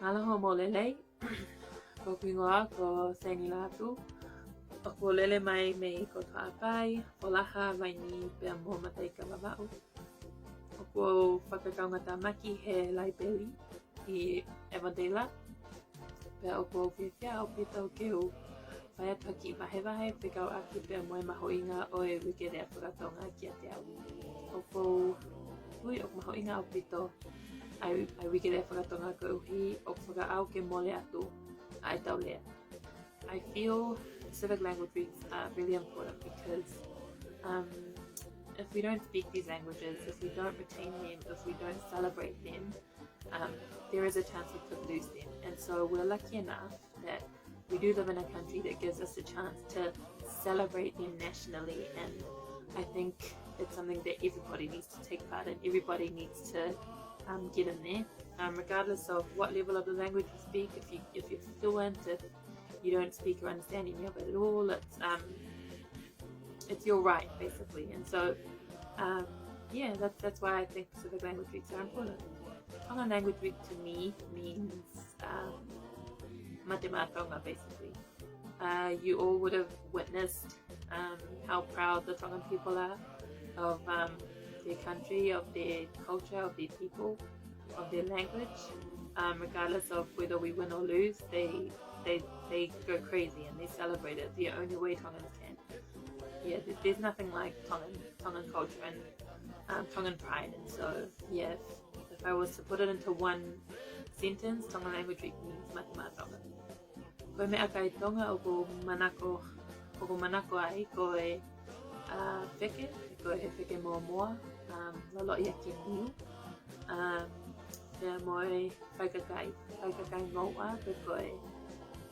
Aloha mo lelei, ko pingoa ko Seini Latu, o ko lele mai me ko ta'apai, Folaha mai ni pia mo Mataika Vava'u. O ko whakakaunga tamaki he library I Avondale, pia o ko whiwhia o pita o keu, whai ataki wahewahe whikau aki pia moe mahoinga o e wikere a whakatonga ki a te au. O ko hui o mahoinga o pito, ai wikere whakatonga ko uhi o whakaau ke mole atu ai tau lea. I feel civic language weeks are really important because if we don't speak these languages, if we don't retain them, if we don't celebrate them, there is a chance we could lose them. And so we're lucky enough that we do live in a country that gives us a chance to celebrate them nationally, and I think it's something that everybody needs to take part in. Everybody needs to get in there, regardless of what level of the language you speak. If you're fluent, if you don't speak or understand any of it at all, it's your right basically. And so yeah, that's why I think Pacific Language Weeks are important. Tongan Language Week to me means mate mā Tonga basically. You all would have witnessed how proud the Tongan people are of their country, of their culture, of their people, of their language. Regardless of whether we win or lose, they go crazy and they celebrate it the only way Tongans can. Yeah, there's nothing like Tongan culture and Tongan pride. And so yeah, if I was to put it into one sentence, Tongan Language Week means mate mā Tonga. Koe mea kai Tonga o ko manako ai ko e wheke, ko he wheke moa moa, lalo I ake niu. Pea moe whaikakai ngoa, pe koe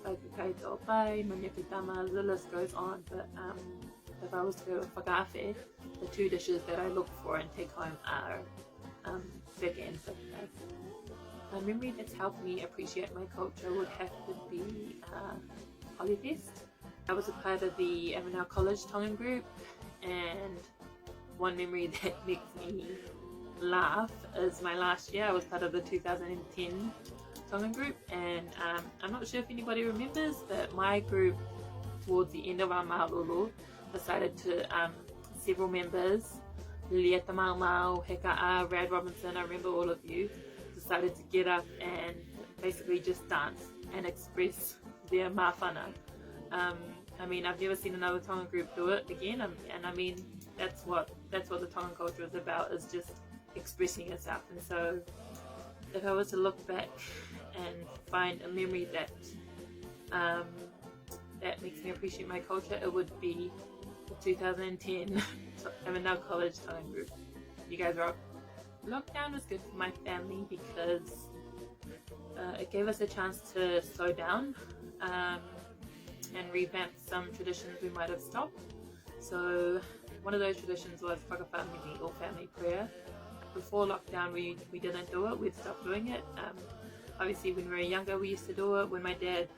whaikakai tōpai, maniakitama, the list goes on. But if I was to whakawhe, the two dishes that I look for and take home are wheke and whaikakai. A memory that's helped me appreciate my culture would have to be Hollyfest. I was a part of the Avondale College Tongan group, and one memory that makes me laugh is my last year. I was part of the 2010 Tongan group, and I'm not sure if anybody remembers, but my group towards the end of our mālō decided to, several members, lelei, mālō, Heka'a, Rad Robinson, I remember all of you, decided to get up and basically just dance and express their māwhana. I mean, I've never seen another Tongan group do it again, and I mean, that's what the Tongan culture is about, is just expressing yourself. And so if I was to look back and find a memory that that makes me appreciate my culture, it would be the 2010 Avondale College Tongan group. You guys rock. Lockdown was good for my family because it gave us a chance to slow down and revamp some traditions we might have stopped. So one of those traditions was whakawhamiri or family prayer. Before lockdown we didn't do it, we'd stopped doing it. Obviously when we were younger we used to do it. When my dad,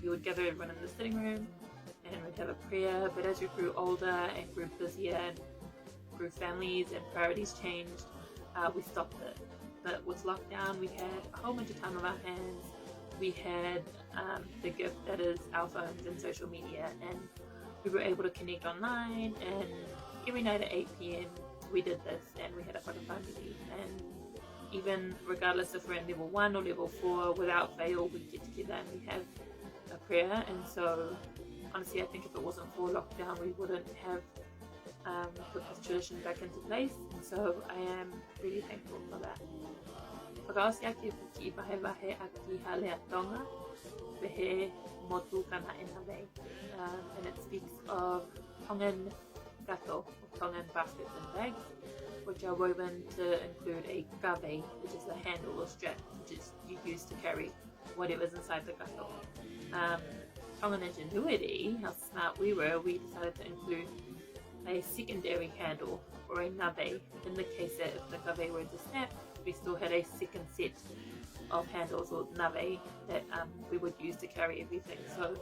we would gather everyone in the sitting room and we'd have a prayer, but as we grew older and grew busier and grew families and priorities changed, we stopped it. But with lockdown we had a whole bunch of time on our hands. We had the gift that is our phones and social media, and we were able to connect online, and every night at 8 p.m. we did this, and we had a whakawhamiri. And even regardless if we're in level 1 or level 4, without fail we'd get together and we'd have a prayer. And so honestly I think if it wasn't for lockdown we wouldn't have put this tradition back into place, and so I am really thankful for that. Whakaosi ake ki wahewahe aki halea Tonga, wehe motu kana enawei. And it speaks of Tongan gato, or Tongan baskets and bags, which are woven to include a kawei, which is a handle or strap, which is you use to carry whatever's inside the gato. Tongan ingenuity, how smart we were, we decided to include a secondary handle or a nawe, in the case that if the kawei were to snap, we still had a second set of handles or nawe that we would use to carry everything. So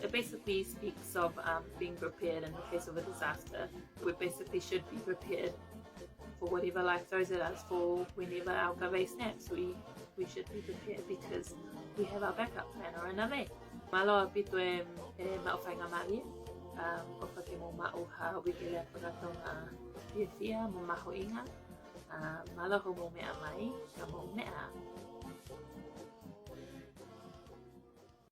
it basically speaks of being prepared in the case of a disaster. We basically should be prepared for whatever life throws at us. For whenever our kawei snaps, we we should be prepared because we have our backup plan or another. Mālō pitu e mawhainga maria, o whake mo ma'u ha wiki lea whakatonga whiawhia mo maho inga, mālō ho mo mea mai, ka mo mea